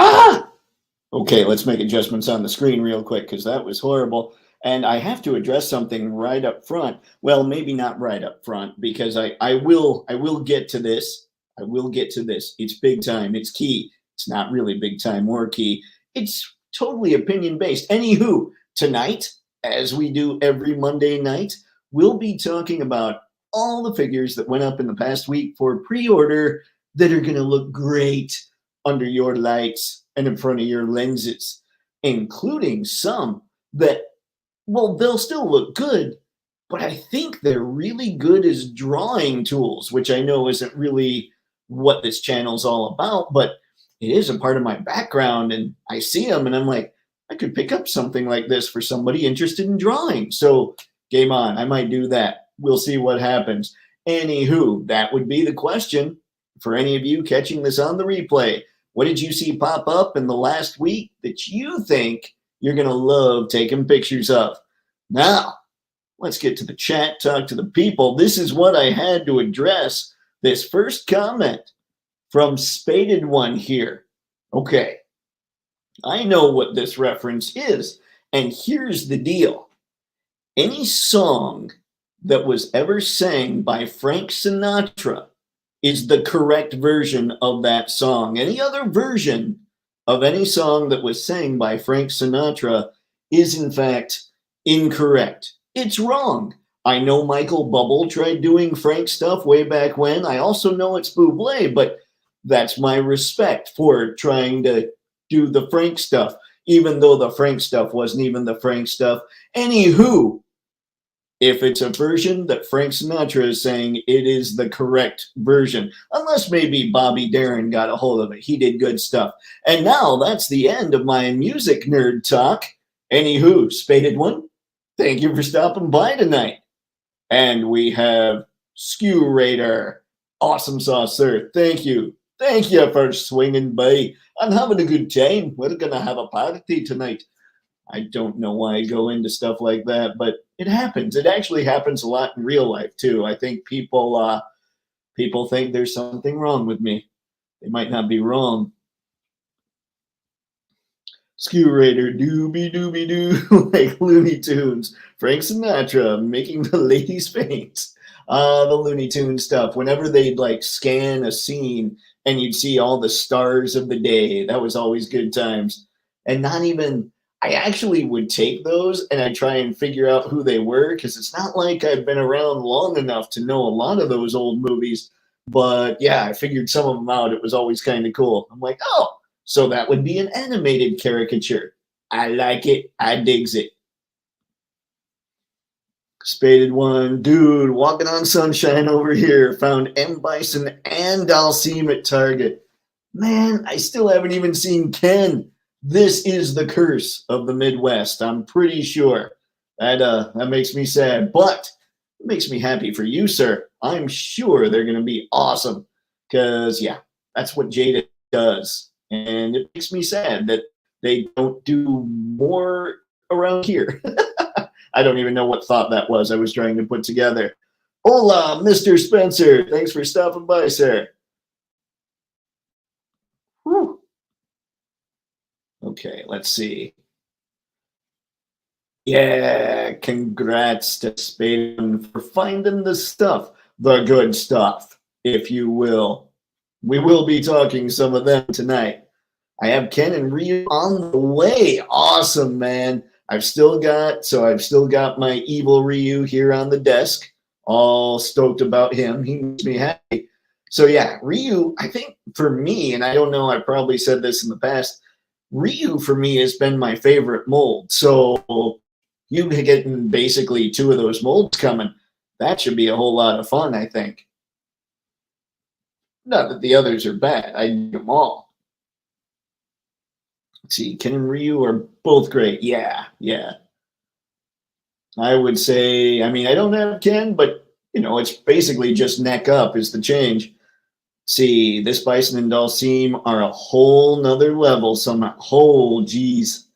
Ah! Okay, let's make adjustments on the screen real quick because that was horrible. And I have to address something right up front. Well, maybe not right up front because I will get to this. I will get to this. It's big time. It's key. It's not really big time or key. It's totally opinion based. Anywho, tonight, as we do every Monday night, we'll be talking about all the figures that went up in the past week for pre-order that are going to look great under your lights and in front of your lenses, including some that, well, they'll still look good, but I think they're really good as drawing tools, which I know isn't really what this channel's all about, but it is a part of my background. And I see them and I'm like, I could pick up something like this for somebody interested in drawing. So game on. I might do that. We'll see what happens. Anywho, that would be the question for any of you catching this on the replay. What did you see pop up in the last week that you think you're going to love taking pictures of? Now, let's get to the chat, talk to the people. This is what I had to address. This first comment from Spaded One here. Okay, I know what this reference is, and here's the deal. Any song that was ever sang by Frank Sinatra is the correct version of that song. Any other version of any song that was sang by Frank Sinatra is, in fact, incorrect. It's wrong. I know Michael Bublé tried doing Frank stuff way back when. I also know it's Bublé, but that's my respect for trying to do the Frank stuff, even though the Frank stuff wasn't even the Frank stuff. Anywho, if it's a version that Frank Sinatra is saying, it is the correct version. Unless maybe Bobby Darin got a hold of it. He did good stuff. And now that's the end of my music nerd talk. Anywho, Spaded One, thank you for stopping by tonight. And we have Skew Raider. Awesome sauce, sir. Thank you. Thank you for swinging by and having a good time. We're going to have a party tonight. I don't know why I go into stuff like that, but it happens. It actually happens a lot in real life too. I think people think there's something wrong with me. They might not be wrong. Skew Raider, doobie doobie doo, like Looney Tunes. Frank Sinatra making the ladies faint. The Looney Tunes stuff. Whenever they'd like scan a scene and you'd see all the stars of the day, that was always good times. And not even, I actually would take those and I'd try and figure out who they were because it's not like I've been around long enough to know a lot of those old movies. But yeah, I figured some of them out. It was always kind of cool. I'm like, oh, so that would be an animated caricature. I like it. I digs it. Spaded One, dude, walking on sunshine over here. Found M. Bison and Dalsim at Target. Man, I still haven't even seen Ken. This is the curse of the Midwest. I'm pretty sure. That makes me sad, but it makes me happy for you, sir. I'm sure they're going to be awesome because, yeah, that's what Jada does. And it makes me sad that they don't do more around here. I don't even know what thought that was I was trying to put together. Hola, Mr. Spencer. Thanks for stopping by, sir. Whew. Okay, let's see. Yeah, congrats to Spaden for finding the stuff, the good stuff, if you will. We will be talking some of them tonight. I have Ken and Ryu on the way. Awesome, man. I've still got my evil Ryu here on the desk. All stoked about him. He makes me happy. So yeah, Ryu, I think for me, and I don't know, I probably said this in the past, Ryu for me has been my favorite mold. So you getting basically two of those molds coming, that should be a whole lot of fun, I think. Not that the others are bad. I need them all. Let's see, Ken and Ryu are both great. Yeah. I would say, I mean, I don't have Ken, but, you know, it's basically just neck up is the change. See, this Bison and Dalsim are a whole nother level. Geez.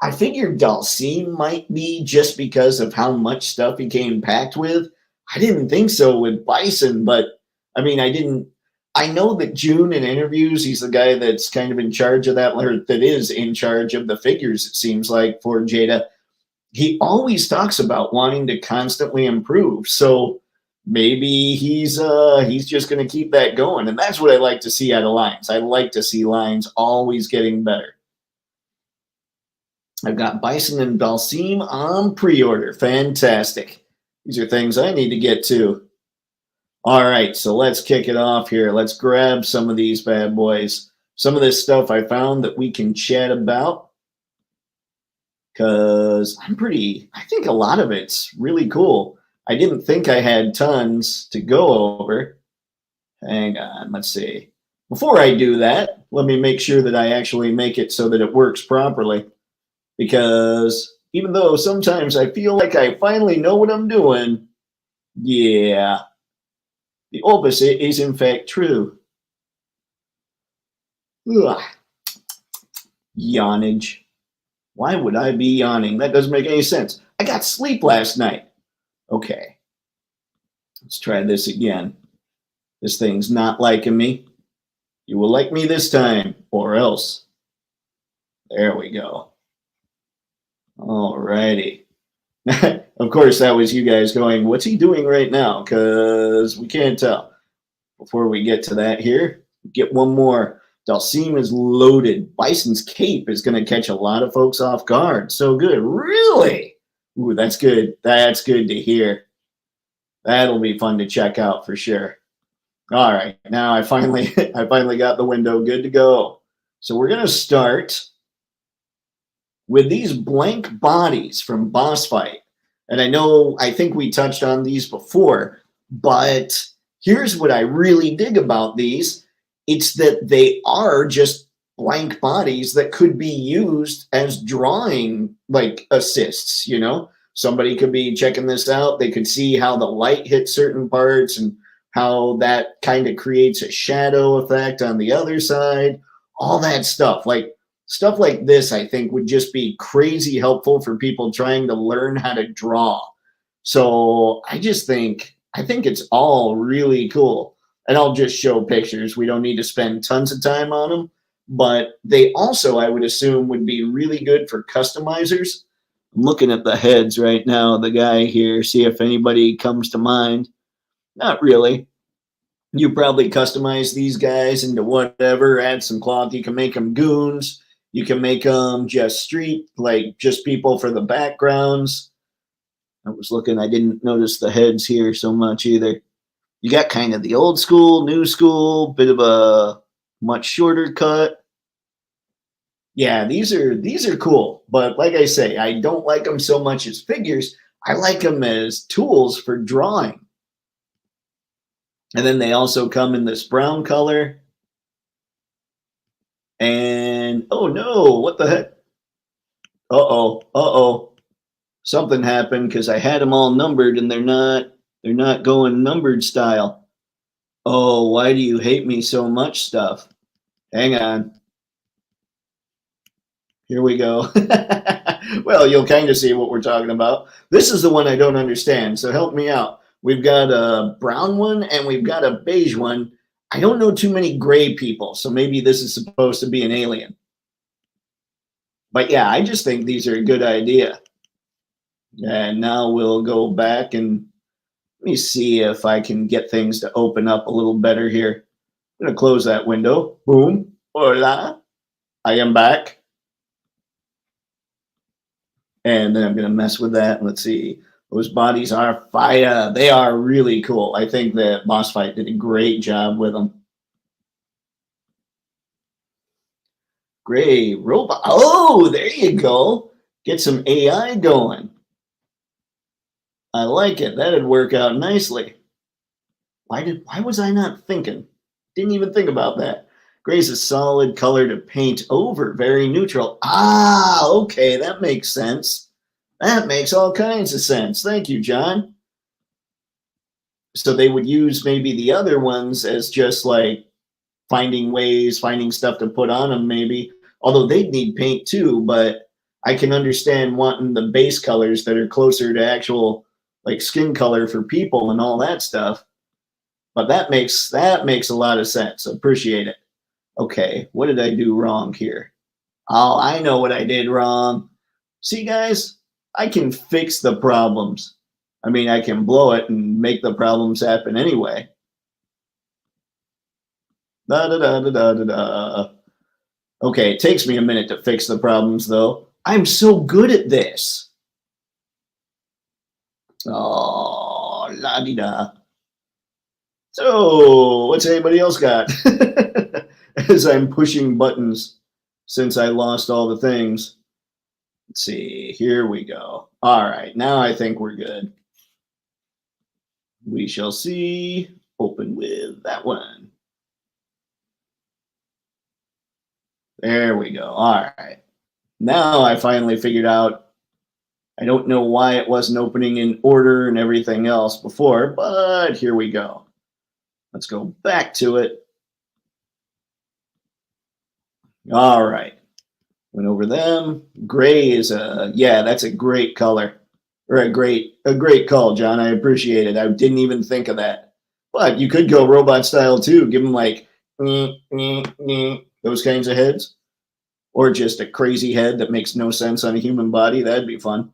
I figured Dalsim might be just because of how much stuff he came packed with. I didn't think so with Bison, but I mean, I know that June in interviews, he's the guy that's kind of in charge of that, or that is in charge of the figures, it seems like, for Jada. He always talks about wanting to constantly improve. So maybe he's just going to keep that going. And that's what I like to see out of lines. I like to see lines always getting better. I've got Bison and Dalsim on pre-order. Fantastic. These are things I need to get to. All right, so let's kick it off here. Let's grab some of these bad boys. Some of this stuff I found that we can chat about, because I think a lot of it's really cool. I didn't think I had tons to go over. Hang on, let's see. Before I do that, let me make sure that I actually make it so that it works properly. Because even though sometimes I feel like I finally know what I'm doing, yeah, the opposite is in fact true. Ugh. Yawnage. Why would I be yawning? That doesn't make any sense. I got sleep last night. Okay. Let's try this again. This thing's not liking me. You will like me this time, or else. There we go. All righty. Of course, that was you guys going, what's he doing right now? Because we can't tell. Before we get to that here, get one more. Dalsim is loaded. Bison's cape is going to catch a lot of folks off guard. So good. Really? Ooh, that's good. That's good to hear. That'll be fun to check out for sure. All right. Now I finally got the window good to go. So we're going to start with these blank bodies from Boss Fight. And I think we touched on these before, but here's what I really dig about these. It's that they are just blank bodies that could be used as drawing like assists, you know? Somebody could be checking this out. They could see how the light hits certain parts and how that kind of creates a shadow effect on the other side, all that stuff. Like stuff like this, I think, would just be crazy helpful for people trying to learn how to draw. So I think it's all really cool. And I'll just show pictures. We don't need to spend tons of time on them. But they also, I would assume, would be really good for customizers. I'm looking at the heads right now, the guy here, see if anybody comes to mind. Not really. You probably customize these guys into whatever, add some cloth. You can make them goons. You can make them just street, like just people for the backgrounds. I was looking, I didn't notice the heads here so much either. You got kind of the old school, new school, bit of a much shorter cut. Yeah, these are cool. But like I say, I don't like them so much as figures. I like them as tools for drawing. And then they also come in this brown color. And oh no, what the heck? Uh-oh. Something happened because I had them all numbered and they're not going numbered style. Oh, why do you hate me so much, stuff? Hang on. Here we go. Well, you'll kind of see what we're talking about. This is the one I don't understand, so help me out. We've got a brown one and we've got a beige one. I don't know too many gray people, so maybe this is supposed to be an alien. But yeah, I just think these are a good idea. And now we'll go back and let me see if I can get things to open up a little better here. I'm going to close that window. Boom. Hola. I am back. And then I'm going to mess with that. Let's see. Those bodies are fire. They are really cool. I think that Boss Fight did a great job with them. Gray robot. Oh, there you go. Get some AI going. I like it. That'd work out nicely. Why was I not thinking? Didn't even think about that. Gray's a solid color to paint over. Very neutral. Ah, okay. That makes sense. That makes all kinds of sense. Thank you, John. So they would use maybe the other ones as just like finding stuff to put on them maybe. Although they'd need paint too, but I can understand wanting the base colors that are closer to actual like skin color for people and all that stuff. But that makes a lot of sense. Appreciate it. Okay, what did I do wrong here? Oh, I know what I did wrong. See, guys, I can fix the problems. I mean, I can blow it and make the problems happen anyway. Da da da da da da da. Okay, it takes me a minute to fix the problems, though. I'm so good at this. Oh, la di da. So, what's anybody else got? As I'm pushing buttons since I lost all the things. Let's see, here we go. All right, now I think we're good. We shall see. Open with that one. There we go. All right. Now I finally figured out. I don't know why it wasn't opening in order and everything else before, but here we go. Let's go back to it. All right. Went over them. Gray is that's a great color. Or a great call, John. I appreciate it. I didn't even think of that. But you could go robot style too. Give them like those kinds of heads. Or just a crazy head that makes no sense on a human body. That'd be fun.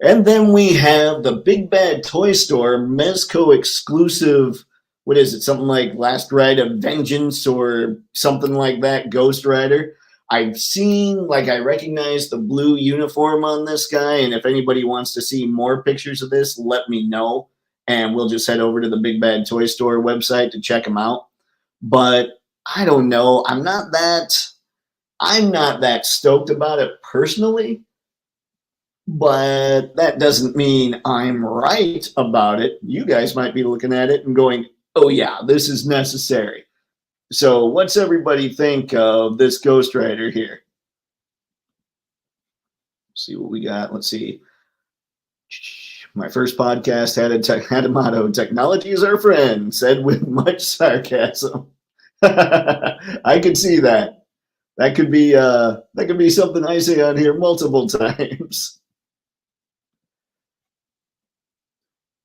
And then we have the Big Bad Toy Store Mezco exclusive. What is it? Something like Last Ride of Vengeance or something like that. Ghost Rider. I've seen, like, I recognize the blue uniform on this guy. And if anybody wants to see more pictures of this, let me know. And we'll just head over to the Big Bad Toy Store website to check them out. But I don't know. I'm not that stoked about it personally. But that doesn't mean I'm right about it. You guys might be looking at it and going, oh yeah, this is necessary. So what's everybody think of this Ghost Rider here? Let's see what we got. Let's see. My first podcast had a motto, technology is our friend, said with much sarcasm. I could see that. That could be something I say on here multiple times.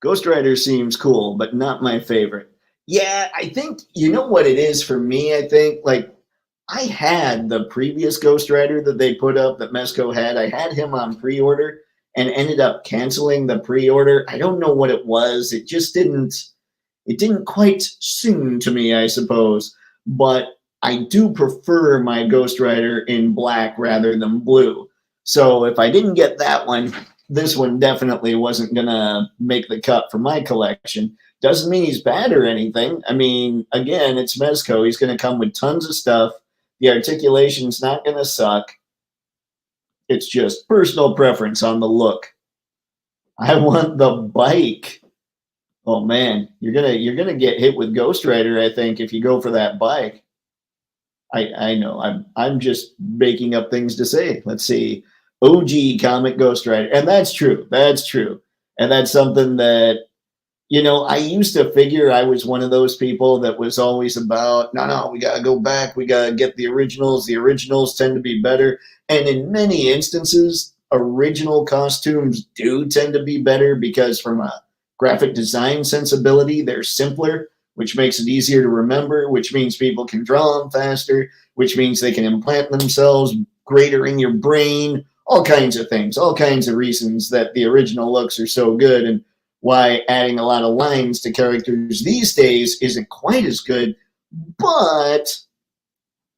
Ghost Rider seems cool, but not my favorite. Yeah, I think, you know what it is for me, I think? Like, I had the previous Ghost Rider that they put up that Mezco had. I had him on pre-order and ended up canceling the pre-order. I don't know what it was. It just didn't quite sing to me, I suppose. But I do prefer my Ghost Rider in black rather than blue. So if I didn't get that one, this one definitely wasn't going to make the cut for my collection. Doesn't mean he's bad or anything. I mean, again, it's Mezco. He's going to come with tons of stuff. The articulation's not going to suck. It's just personal preference on the look. I want the bike. Oh man, you're gonna get hit with Ghost Rider, I think, if you go for that bike. I know. I'm just making up things to say. Let's see. OG comic Ghost Rider. And that's true. That's true. And that's something that, you know, I used to figure I was one of those people that was always about, no, we got to go back. We got to get the originals. The originals tend to be better. And in many instances, original costumes do tend to be better because from a graphic design sensibility, they're simpler, which makes it easier to remember, which means people can draw them faster, which means they can implant themselves greater in your brain, all kinds of things, all kinds of reasons that the original looks are so good and why adding a lot of lines to characters these days isn't quite as good. But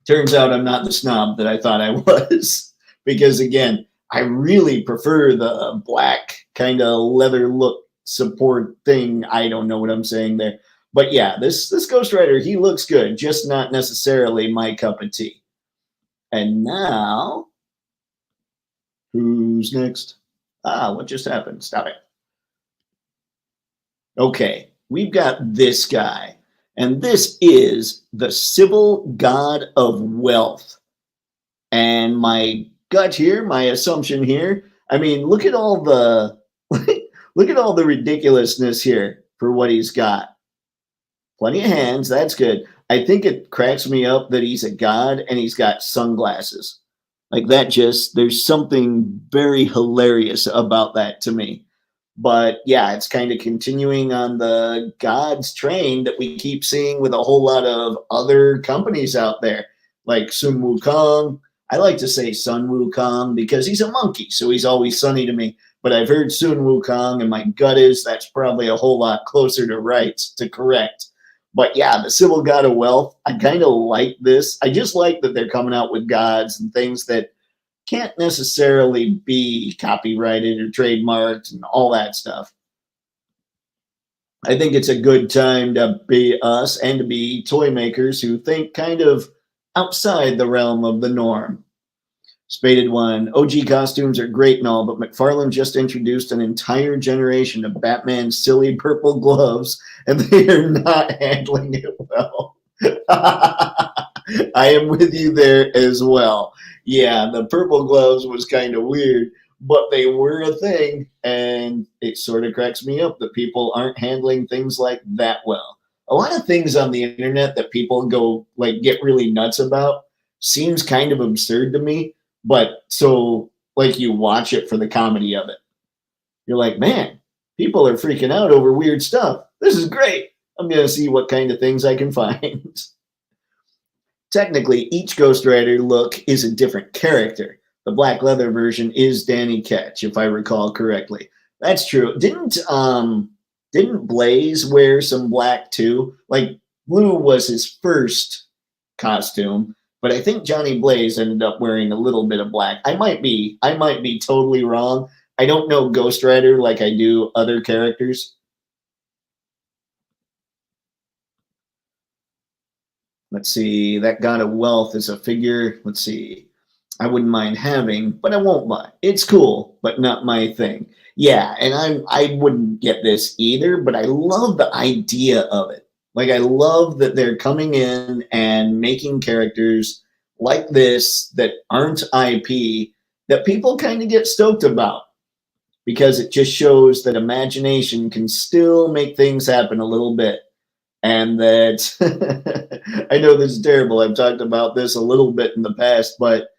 turns out I'm not the snob that I thought I was, because again, I really prefer the black kind of leather look support thing. I don't know what I'm saying there. But yeah, this Ghost Rider, he looks good, just not necessarily my cup of tea. And now, who's next? What just happened? Stop it. Okay, we've got this guy. And this is the Civil God of Wealth. And my gut here, my assumption here, I mean, look at all the look at all the ridiculousness here for what he's got. Plenty of hands, that's good. I think it cracks me up that he's a god and he's got sunglasses. Like that just, there's something very hilarious about that to me. But yeah, it's kind of continuing on the gods train that we keep seeing with a whole lot of other companies out there, like Sun Wukong. I like to say Sun Wukong because he's a monkey, so he's always sunny to me. But I've heard Sun Wukong, and my gut is that's probably a whole lot closer to right to correct. But yeah, the Civil God of Wealth, I kind of like this. I just like that they're coming out with gods and things that can't necessarily be copyrighted or trademarked and all that stuff. I think it's a good time to be us and to be toy makers who think kind of outside the realm of the norm. Spaded one, OG costumes are great and all, but McFarlane just introduced an entire generation of Batman's silly purple gloves, and they are not handling it well. I am with you there as well. Yeah, the purple gloves was kind of weird, but they were a thing, and it sort of cracks me up that people aren't handling things like that well. A lot of things on the internet that people go like get really nuts about seems kind of absurd to me, but so like you watch it for the comedy of it. You're like, man, people are freaking out over weird stuff. This is great. I'm going to see what kind of things I can find. Technically, each Ghost Rider look is a different character. The black leather version is Danny Ketch, if I recall correctly. That's true. Didn't Blaze wear some black too? Like blue was his first costume, but I think Johnny Blaze ended up wearing a little bit of black. I might be totally wrong. I don't know Ghost Rider like I do other characters. Let's see. That God of Wealth is a figure. Let's see. I wouldn't mind having, but I won't buy. It's cool, but not my thing. Yeah, and I wouldn't get this either, but I love the idea of it. Like I love that they're coming in and making characters like this that aren't IP that people kind of get stoked about because it just shows that imagination can still make things happen a little bit. And that I know this is terrible. I've talked about this a little bit in the past, but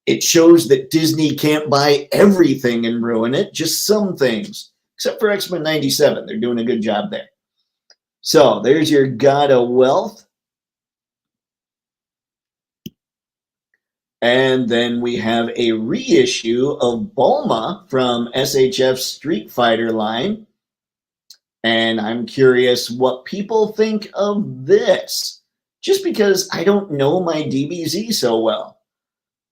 it shows that Disney can't buy everything and ruin it, just some things, except for X-Men 97. They're doing a good job there. So there's your God of Wealth. And then we have a reissue of Bulma from SHF's Street Fighter line. And I'm curious what people think of this, just because I don't know my DBZ so well.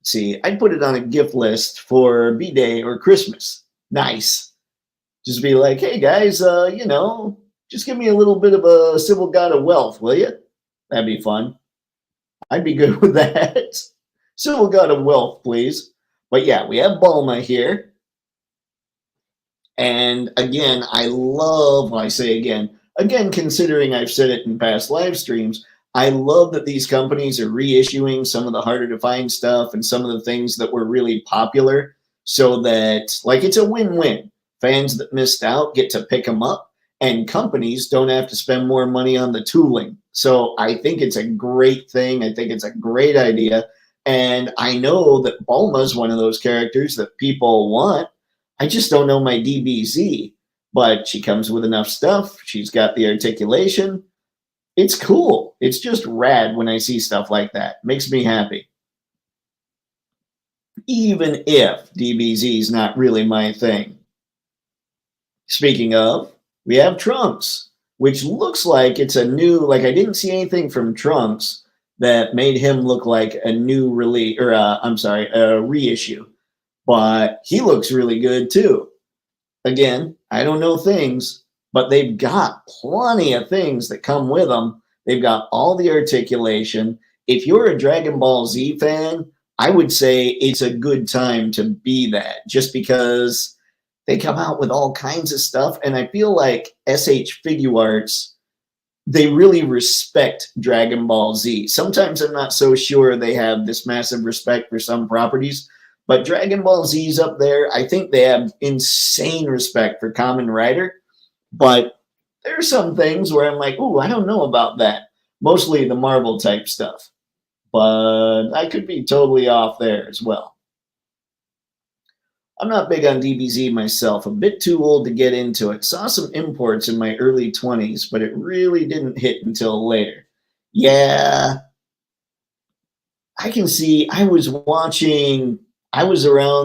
See, I'd put it on a gift list for B-Day or Christmas. Nice. Just be like, hey guys, just give me a little bit of a Civil God of Wealth, will you? That'd be fun. I'd be good with that. Civil God of Wealth, please. But yeah, we have Bulma here. And again, I love, well, I say again, considering I've said it in past live streams, I love that these companies are reissuing some of the harder to find stuff and some of the things that were really popular so that, like, it's a win-win. Fans that missed out get to pick them up, and companies don't have to spend more money on the tooling. So I think it's a great thing. I think it's a great idea. And I know that Bulma's one of those characters that people want. I just don't know my DBZ. But she comes with enough stuff. She's got the articulation. It's cool. It's just rad when I see stuff like that. Makes me happy. Even if DBZ is not really my thing. Speaking of, we have Trunks, which looks like it's a new, like I didn't see anything from Trunks that made him look like a new release, or a reissue. But he looks really good too. Again, I don't know things, but they've got plenty of things that come with them. They've got all the articulation. If you're a Dragon Ball Z fan, I would say it's a good time to be that, just because they come out with all kinds of stuff. And I feel like SH Figuarts, they really respect Dragon Ball Z. Sometimes I'm not so sure they have this massive respect for some properties, but Dragon Ball Z's up there. I think they have insane respect for Kamen Rider, but there are some things where I'm like, ooh, I don't know about that. Mostly the Marvel type stuff, but I could be totally off there as well. I'm not big on DBZ myself, a bit too old to get into it. Saw some imports in my early 20s, but it really didn't hit until later. Yeah, I can see. I was around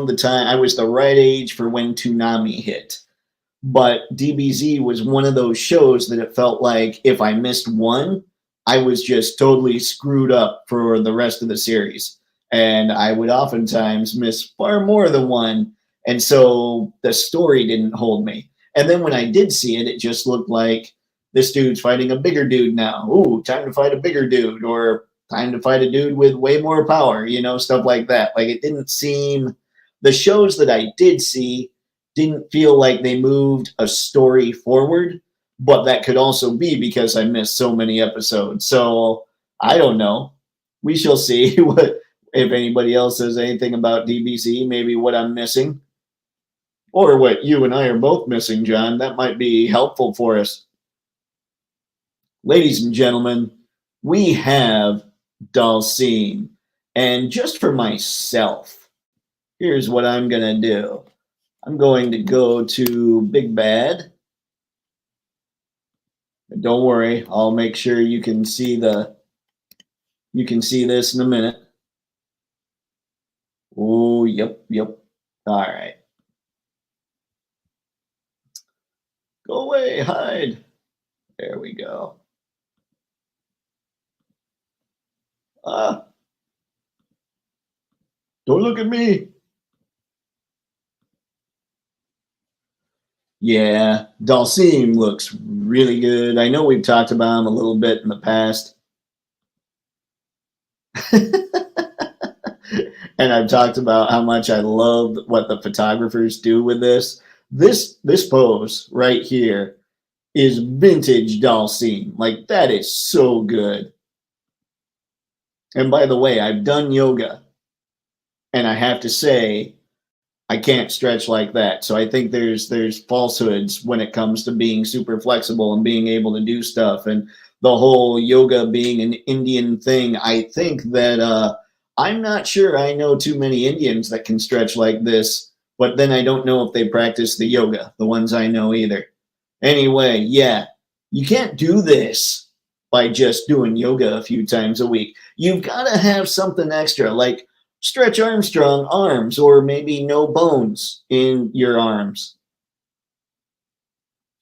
the time, I was the right age for when Toonami hit. But DBZ was one of those shows that it felt like if I missed one, I was just totally screwed up for the rest of the series. And I would oftentimes miss far more than one. And so the story didn't hold me. And then when I did see it, it just looked like this dude's fighting a bigger dude now. Ooh, time to fight a bigger dude, or time to fight a dude with way more power, stuff like that. Like it didn't seem, the shows that I did see didn't feel like they moved a story forward, but that could also be because I missed so many episodes. So I don't know. We shall see what if anybody else says anything about DBZ, maybe what I'm missing, or what you and I are both missing, John. That might be helpful for us. Ladies and gentlemen, we have Dhalsim. And just for myself, here's what I'm going to do. I'm going to go to Big Bad. Don't worry, I'll make sure you can see this in a minute. Oh, yep. All right. Go away, hide. There we go. Don't look at me. Yeah, Dhalsim looks really good. I know we've talked about him a little bit in the past. And I've talked about how much I love what the photographers do with this. This pose right here is vintage Dhalsim. Like, that is so good. And by the way, I've done yoga, and I have to say, I can't stretch like that. So I think there's falsehoods when it comes to being super flexible and being able to do stuff, and the whole yoga being an Indian thing. I think that I'm not sure I know too many Indians that can stretch like this, but then I don't know if they practice the yoga, the ones I know either. Anyway, yeah, you can't do this by just doing yoga a few times a week. You've got to have something extra, like Stretch Armstrong arms, or maybe no bones in your arms.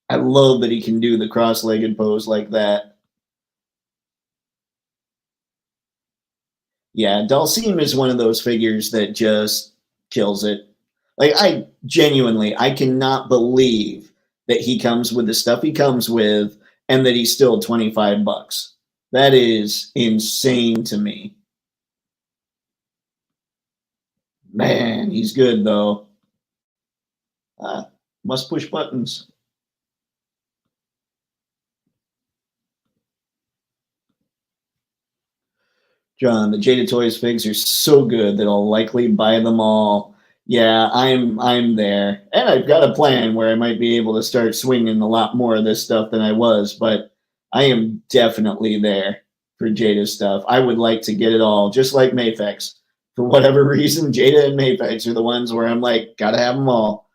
I love that he can do the cross-legged pose like that. Yeah, Dhalsim is one of those figures that just kills it. Like, I cannot believe that he comes with the stuff he comes with and that he's still $25. That is insane to me. Man, he's good though. Must push buttons. John, the Jada Toys figs are so good that I'll likely buy them all. Yeah, I'm there. And I've got a plan where I might be able to start swinging a lot more of this stuff than I was, but I am definitely there for Jada stuff. I would like to get it all, just like Mayfex. For whatever reason, Jada and Mayfex are the ones where I'm like, gotta have them all.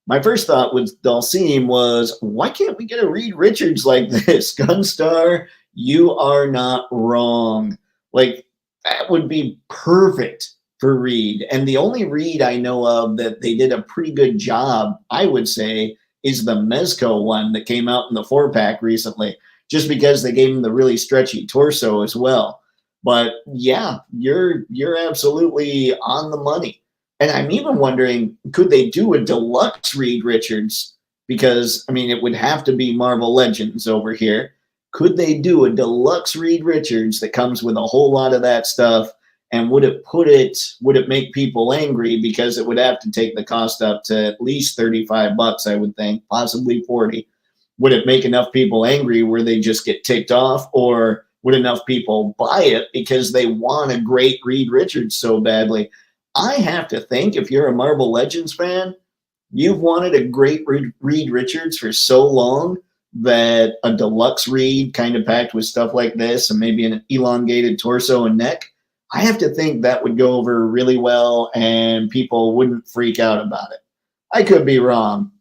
My first thought with Dhalsim was, why can't we get a Reed Richards like this? Gunstar, you are not wrong. Like, that would be perfect for Reed. And the only Reed I know of that they did a pretty good job, I would say, is the Mezco one that came out in the 4-pack recently, just because they gave him the really stretchy torso as well. But yeah, you're absolutely on the money. And I'm even wondering, could they do a deluxe Reed Richards? Because, I mean, it would have to be Marvel Legends over here. Could they do a deluxe Reed Richards that comes with a whole lot of that stuff? And would it make people angry? Because it would have to take the cost up to at least $35, I would think, possibly 40. Would it make enough people angry where they just get ticked off? Or would enough people buy it because they want a great Reed Richards so badly? I have to think, if you're a Marvel Legends fan, you've wanted a great Reed Richards for so long that a deluxe Reed kind of packed with stuff like this and maybe an elongated torso and neck I have to think that would go over really well and people wouldn't freak out about it. I could be wrong.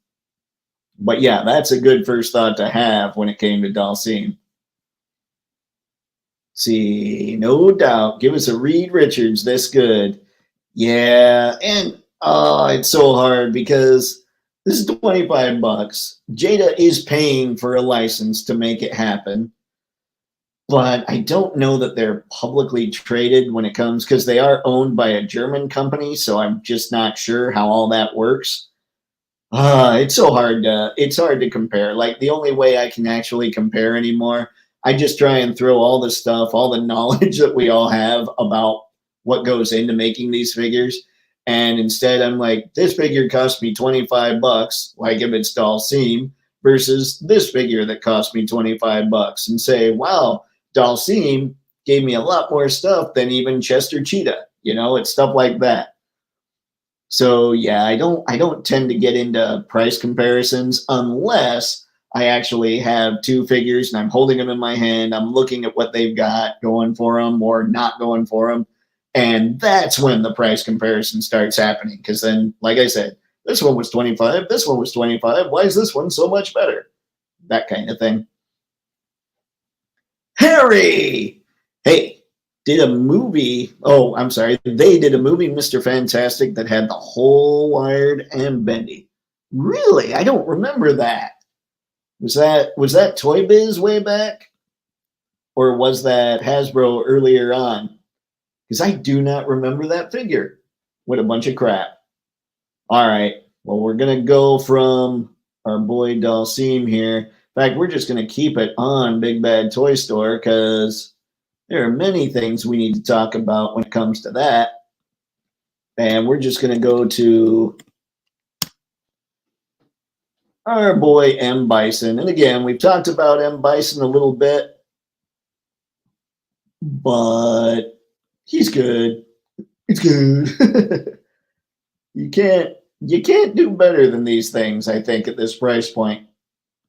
But yeah, that's a good first thought to have when it came to Dalsim. See, no doubt. Give us a Reed Richards this good. Yeah, and it's so hard because this is 25 bucks. Jada is paying for a license to make it happen, but I don't know that they're publicly traded when it comes because they are owned by a German company, so I'm just not sure how all that works. It's hard to compare. Like the only way I can actually compare anymore, I just try and throw all the stuff, all the knowledge that we all have about what goes into making these figures. And instead I'm like, this figure cost me 25 bucks, like if it's Dalsim, versus this figure that cost me 25 bucks, and say, wow, Dalsim gave me a lot more stuff than even Chester Cheetah. It's stuff like that. So yeah, I don't tend to get into price comparisons unless I actually have two figures and I'm holding them in my hand. I'm looking at what they've got going for them or not going for them. And that's when the price comparison starts happening. Because then, like I said, this one was 25, this one was 25. Why is this one so much better? That kind of thing. Harry! Hey, did a movie. Oh, I'm sorry. They did a movie, Mr. Fantastic, that had the whole Wired and Bendy. Really? I don't remember that. Was that Toy Biz way back? Or was that Hasbro earlier on? Because I do not remember that figure. What a bunch of crap. All right. Well, we're going to go from our boy Dalsim here. In fact, we're just going to keep it on Big Bad Toy Store because there are many things we need to talk about when it comes to that. And we're just going to go to our boy M. Bison. And again, we've talked about M. Bison a little bit, but he's good. It's good. you can't do better than these things, I think, at this price point.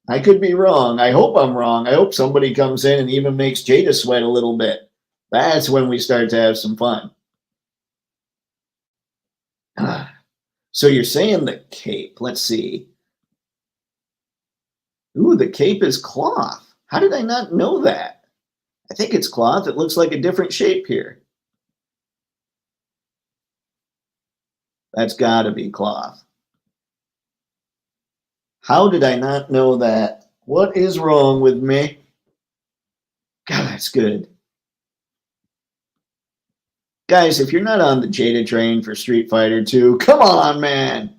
I could be wrong. I hope I'm wrong. I hope somebody comes in and even makes Jada sweat a little bit. That's when we start to have some fun. So you're saying the cape. Let's see. Ooh, the cape is cloth. How did I not know that? I think it's cloth. It looks like a different shape here. That's got to be cloth. How did I not know that? What is wrong with me? God, that's good. Guys, if you're not on the Jada train for Street Fighter 2, come on, man.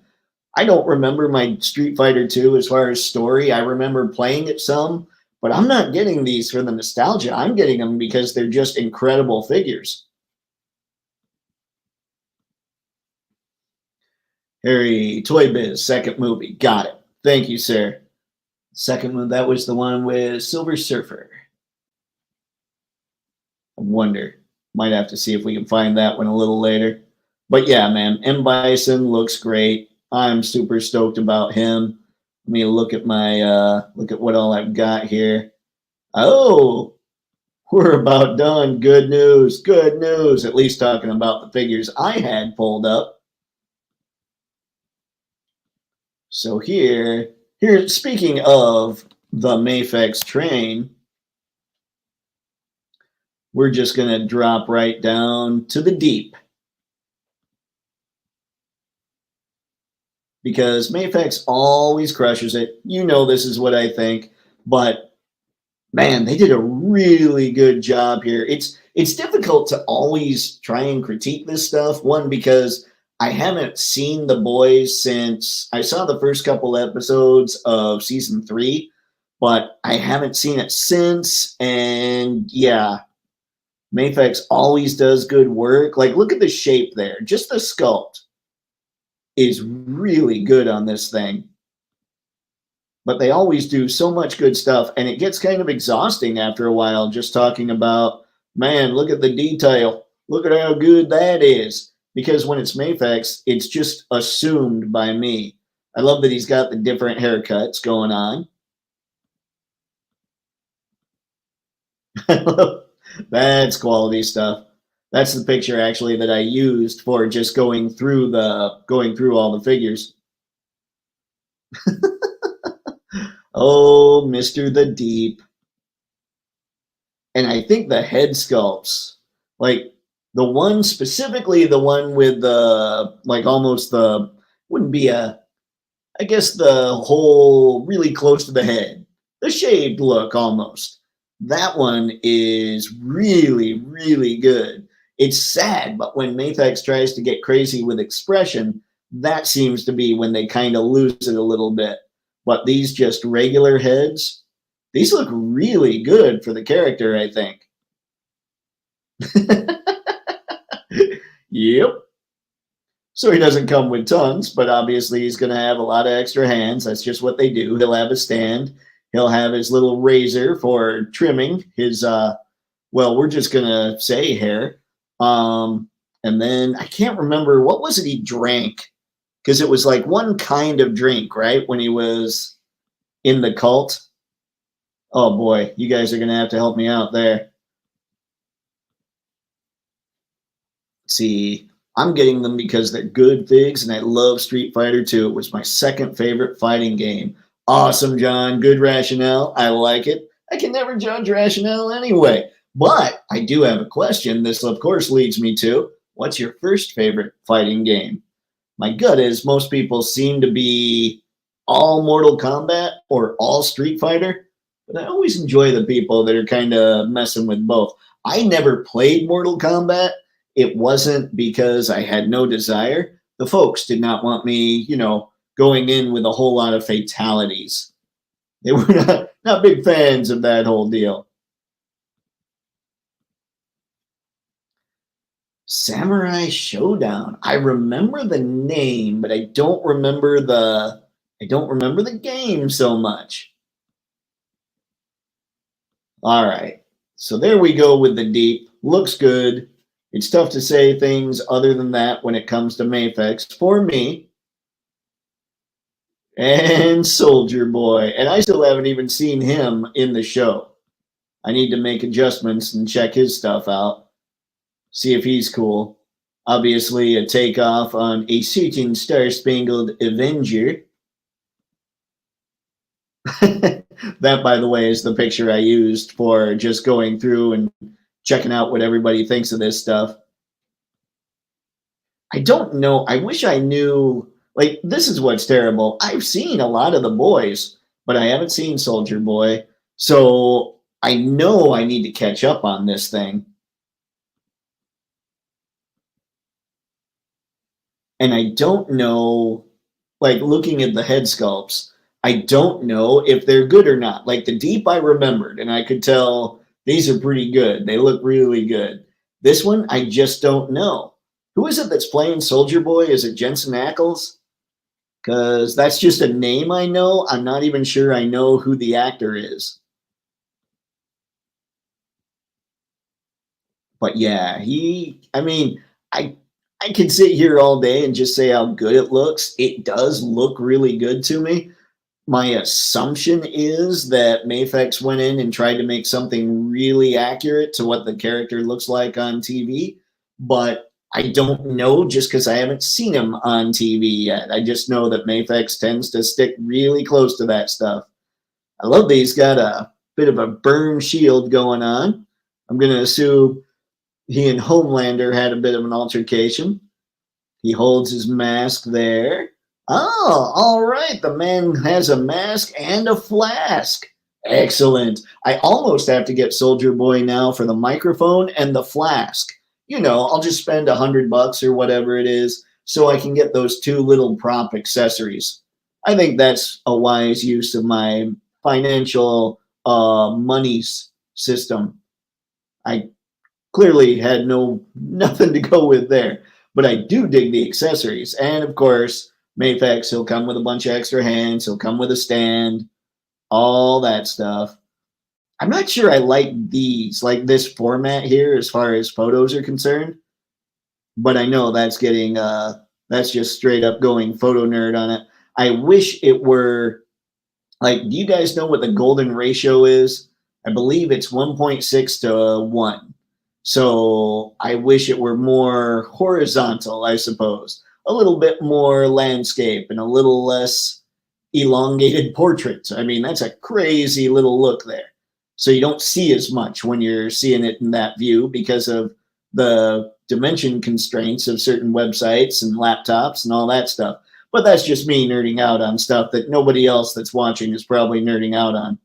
I don't remember my Street Fighter 2 as far as story. I remember playing it some, but I'm not getting these for the nostalgia. I'm getting them because they're just incredible figures. Harry, Toy Biz, second movie. Got it. Thank you, sir. Second one, that was the one with Silver Surfer. I wonder. Might have to see if we can find that one a little later. But yeah, man, M. Bison looks great. I'm super stoked about him. Let me look at what all I've got here. Oh, we're about done. Good news. Good news. At least talking about the figures I had pulled up. So here, speaking of the Mafex train, we're just going to drop right down to the deep. Because Mafex always crushes it. You know this is what I think. But, man, they did a really good job here. It's difficult to always try and critique this stuff. One, because I haven't seen the boys since I saw the first couple episodes of season 3. But I haven't seen it since. And, yeah, Mafex always does good work. Like, look at the shape there. Just the sculpt is really good on this thing. But they always do so much good stuff, and it gets kind of exhausting after a while just talking about, man, look at the detail. Look at how good that is. Because when it's Mafex, it's just assumed by me. I love that he's got the different haircuts going on. That's quality stuff. That's the picture actually that I used for just going through all the figures. Oh, Mr. the Deep. And I think the head sculpts, like the one specifically, the one with the like almost the wouldn't be a, I guess the whole really close to the head, the shaved look almost. That one is really, really good. It's sad, but when Mafex tries to get crazy with expression, that seems to be when they kind of lose it a little bit. But these just regular heads, these look really good for the character, I think. Yep. So he doesn't come with tons, but obviously he's going to have a lot of extra hands. That's just what they do. He'll have a stand. He'll have his little razor for trimming his, well, we're just going to say hair. And then I can't remember, what was it he drank? Because it was like one kind of drink, right? When he was in the cult. Oh boy, you guys are going to have to help me out there. Let's see. I'm getting them because they're good figs, and I love Street Fighter 2. It was my second favorite fighting game. Awesome, John. Good rationale. I like it. I can never judge rationale anyway. But I do have a question. This, of course, leads me to, what's your first favorite fighting game? My gut is most people seem to be all Mortal Kombat or all Street Fighter, but I always enjoy the people that are kind of messing with both. I never played Mortal Kombat. It wasn't because I had no desire. The folks did not want me, going in with a whole lot of fatalities. They were not big fans of that whole deal. Samurai Showdown. I remember the name, but I don't remember the game so much. All right. So there we go with the Deep. Looks good. It's tough to say things other than that when it comes to Mafex for me. And Soldier Boy. And I still haven't even seen him in the show. I need to make adjustments and check his stuff out. See if he's cool. Obviously, a takeoff on a certain Star-Spangled Avenger. That, by the way, is the picture I used for just going through and checking out what everybody thinks of this stuff. I don't know. I wish I knew. Like, this is what's terrible. I've seen a lot of the boys, but I haven't seen Soldier Boy. So I know I need to catch up on this thing. And I don't know, like, looking at the head sculpts, I don't know if they're good or not. Like, the Deep I remembered, and I could tell these are pretty good. They look really good. This one, I just don't know. Who is it that's playing Soldier Boy? Is it Jensen Ackles? Because that's just a name I know. I'm not even sure I know who the actor is. But yeah, I could sit here all day and just say how good it looks. It does look really good to me. My assumption is that Mafex went in and tried to make something really accurate to what the character looks like on TV, but I don't know just because I haven't seen him on TV yet. I just know that Mafex tends to stick really close to that stuff. I love that he's got a bit of a burn shield going on. I'm going to assume he and Homelander had a bit of an altercation. He holds his mask there. Oh, all right. The man has a mask and a flask. Excellent. I almost have to get Soldier Boy now for the microphone and the flask. I'll just spend $100 or whatever it is so I can get those two little prop accessories. I think that's a wise use of my financial monies system. I clearly had nothing to go with there, but I do dig the accessories. And of course, Mafex, he'll come with a bunch of extra hands. He'll come with a stand, all that stuff. I'm not sure I like this format here as far as photos are concerned, but I know that's that's just straight up going photo nerd on it. I wish it were do you guys know what the golden ratio is? I believe it's 1.6 to 1. So I wish it were more horizontal, I suppose. A little bit more landscape and a little less elongated portraits. I mean, that's a crazy little look there. So you don't see as much when you're seeing it in that view because of the dimension constraints of certain websites and laptops and all that stuff. But that's just me nerding out on stuff that nobody else that's watching is probably nerding out on.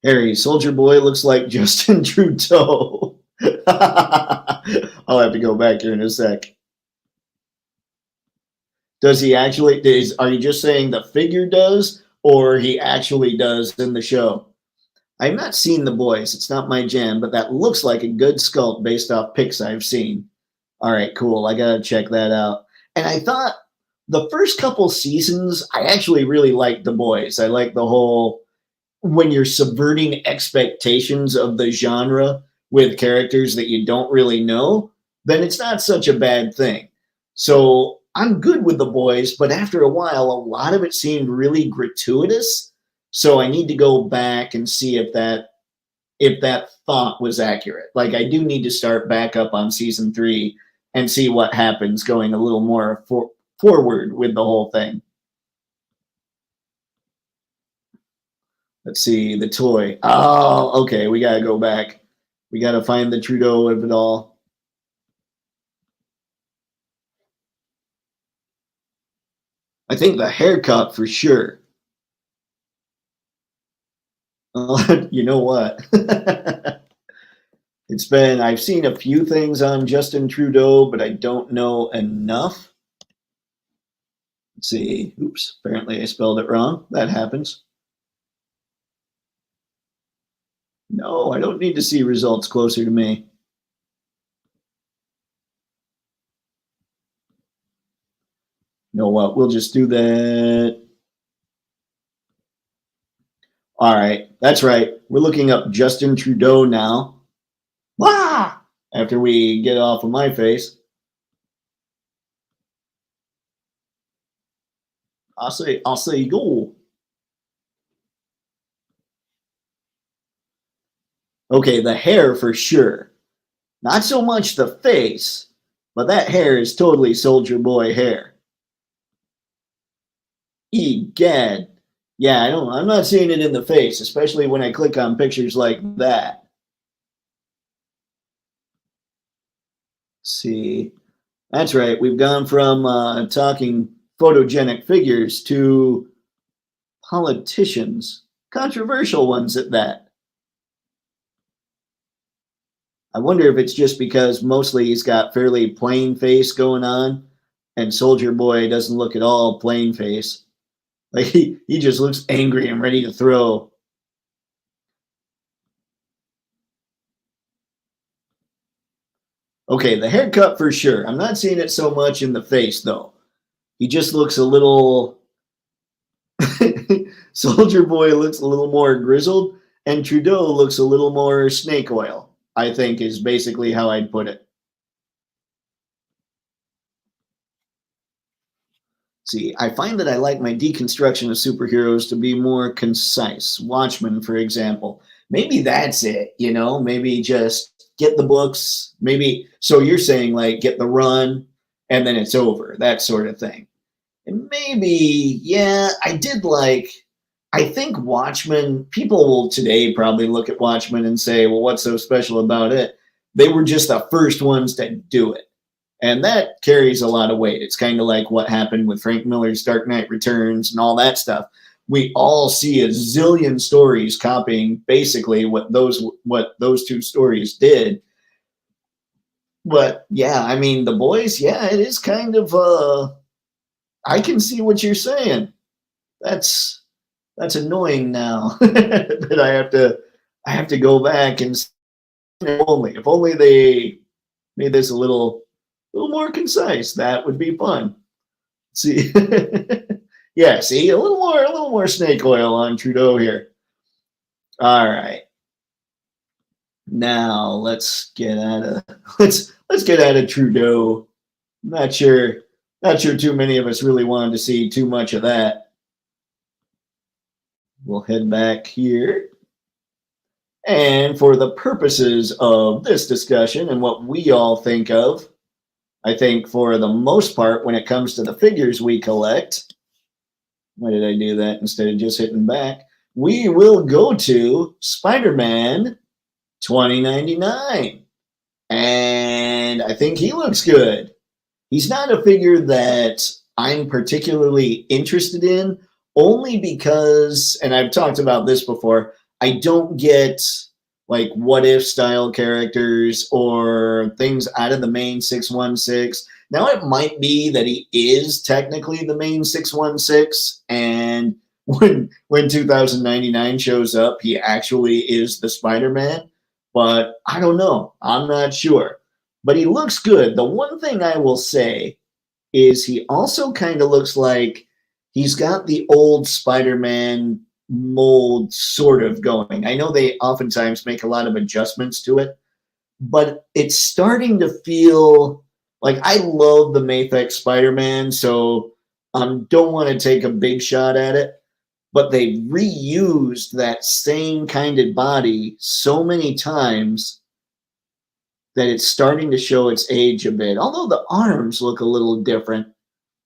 Harry, Soldier Boy looks like Justin Trudeau. I'll have to go back here in a sec. Does he actually, are you just saying the figure does, or he actually does in the show? I've not seen The Boys. It's not my jam, but that looks like a good sculpt based off pics I've seen. All right, cool. I got to check that out. And I thought the first couple seasons, I actually really liked The Boys. I like the whole, when you're subverting expectations of the genre with characters that you don't really know, then it's not such a bad thing. So I'm good with The Boys, but after a while, a lot of it seemed really gratuitous. So I need to go back and see if that thought was accurate. Like, I do need to start back up on season 3 and see what happens going a little more forward with the whole thing. Let's see, the toy. Oh, okay, we got to go back. We got to find the Trudeau of it all. I think the haircut for sure. You know what? I've seen a few things on Justin Trudeau, but I don't know enough. Let's see. Oops, apparently I spelled it wrong. That happens. No, I don't need to see results closer to me. You know what? We'll just do that. All right, that's right. We're looking up Justin Trudeau now. Ah! After we get off of my face. I'll say go. Okay, the hair for sure. Not so much the face, but that hair is totally Soldier Boy hair. Egad. Yeah, I'm not seeing it in the face, especially when I click on pictures like that. Let's see. That's right. We've gone from talking photogenic figures to politicians, controversial ones at that. I wonder if it's just because mostly he's got fairly plain face going on, and Soldier Boy doesn't look at all plain face. Like he just looks angry and ready to throw. Okay, the haircut for sure. I'm not seeing it so much in the face though. He just looks a little. Soldier Boy looks a little more grizzled, and Trudeau looks a little more snake oil, I think is basically how I'd put it. See, I find that I like my deconstruction of superheroes to be more concise. Watchmen, for example. Maybe that's it, maybe just get the books. Maybe, so you're saying like get the run and then it's over, that sort of thing. And maybe, yeah, I think Watchmen, people will today probably look at Watchmen and say, well, what's so special about it? They were just the first ones to do it. And that carries a lot of weight. It's kind of like what happened with Frank Miller's Dark Knight Returns and all that stuff. We all see a zillion stories copying basically what those two stories did. But yeah, I mean, The Boys, yeah, it is kind of I can see what you're saying. That's annoying now that I have to go back and if only they made this a little more concise. That would be fun. See, yeah, see a little more snake oil on Trudeau here. All right, now let's get out of Trudeau. Not sure too many of us really wanted to see too much of that. We'll head back here. And for the purposes of this discussion and what we all think of, I think for the most part, when it comes to the figures we collect, why did I do that instead of just hitting back? We will go to Spider-Man 2099. And I think he looks good. He's not a figure that I'm particularly interested in, only because, and I've talked about this before, I don't get like what if style characters or things out of the main 616. Now, it might be that he is technically the main 616, and when 2099 shows up, he actually is the Spider-Man. But I don't know. I'm not sure. But he looks good. The one thing I will say is he also kind of looks like he's got the old Spider-Man mold sort of going. I know they oftentimes make a lot of adjustments to it, but it's starting to feel like I love the Mayfix Spider-Man, so don't want to take a big shot at it, but they reused that same kind of body so many times that it's starting to show its age a bit. Although the arms look a little different,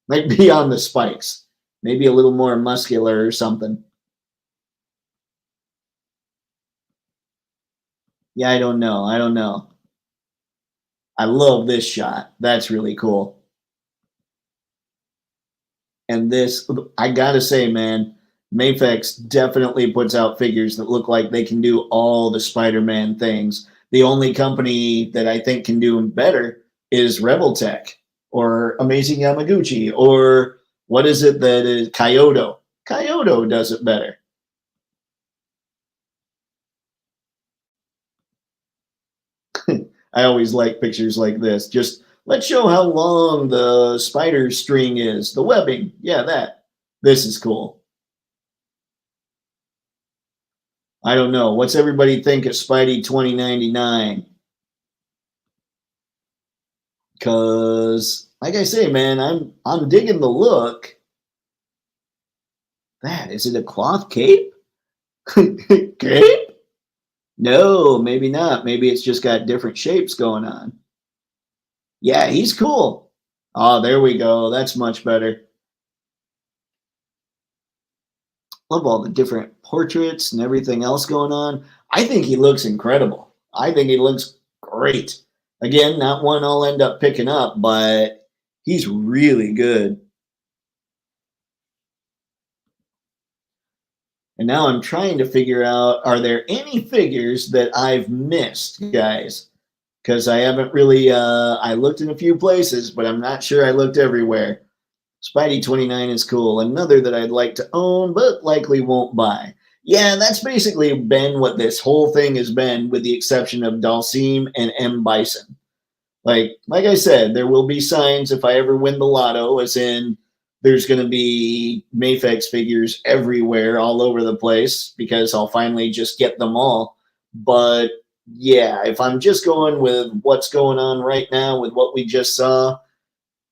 might be on the spikes, maybe a little more muscular or something. Yeah, I don't know. I don't know. I love this shot. That's really cool. And this, I gotta say, man, Mayfix definitely puts out figures that look like they can do all the Spider-Man things. The only company that I think can do them better is Rebel Tech or Amazing Yamaguchi, or what is it that is Kyoto? Kyoto does it better. I always like pictures like this. Just let's show how long the spider string is, the webbing. Yeah, that. This is cool. I don't know. What's everybody think of Spidey 2099? Because, like I say, man, I'm digging the look. That is it a cloth cape? Cape? No, maybe not. Maybe it's just got different shapes going on. Yeah, he's cool. Oh, there we go. That's much better. Love all the different portraits and everything else going on. I think he looks incredible. I think he looks great. Again, not one I'll end up picking up, but he's really good. And now I'm trying to figure out, are there any figures that I've missed, guys? Because I haven't really, I looked in a few places, but I'm not sure I looked everywhere. Spidey 29 is cool. Another that I'd like to own, but likely won't buy. Yeah, that's basically been what this whole thing has been, with the exception of Dalsim and M. Bison. Like I said, there will be signs if I ever win the lotto, as in there's going to be Mayfix figures everywhere, all over the place, because I'll finally just get them all. But yeah, if I'm just going with what's going on right now with what we just saw,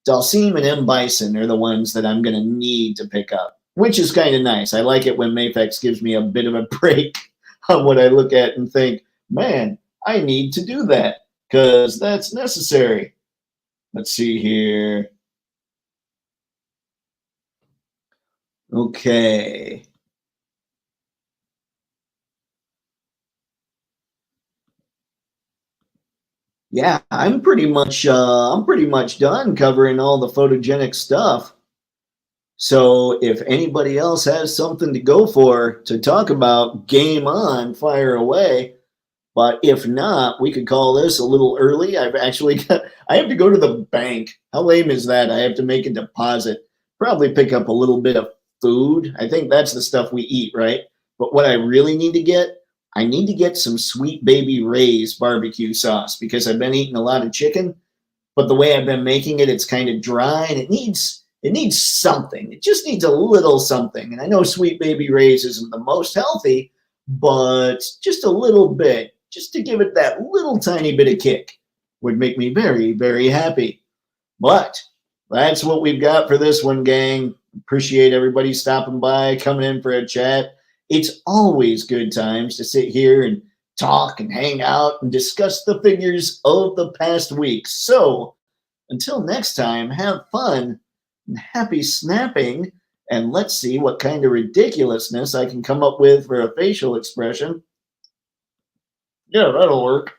Dalsim and M. Bison are the ones that I'm going to need to pick up, which is kind of nice. I like it when Mayfix gives me a bit of a break on what I look at and think, man, I need to do that because that's necessary. Let's see here. Okay. Yeah, I'm pretty much done covering all the photogenic stuff. So if anybody else has something to go for to talk about, game on, fire away. But if not, we could call this a little early. I have to go to the bank. How lame is that? I have to make a deposit. Probably pick up a little bit of food. I think that's the stuff we eat, right? But what I really need to get, I need to get some Sweet Baby Ray's barbecue sauce, because I've been eating a lot of chicken, but the way I've been making it, it's kind of dry and it needs something. It just needs a little something. And I know Sweet Baby Ray's isn't the most healthy, but just a little bit, just to give it that little tiny bit of kick, would make me very, very happy. But that's what we've got for this one, gang. Appreciate everybody stopping by, coming in for a chat. It's always good times to sit here and talk and hang out and discuss the figures of the past week. So until next time, have fun and happy snapping, and let's see what kind of ridiculousness I can come up with for a facial expression. Yeah, that'll work.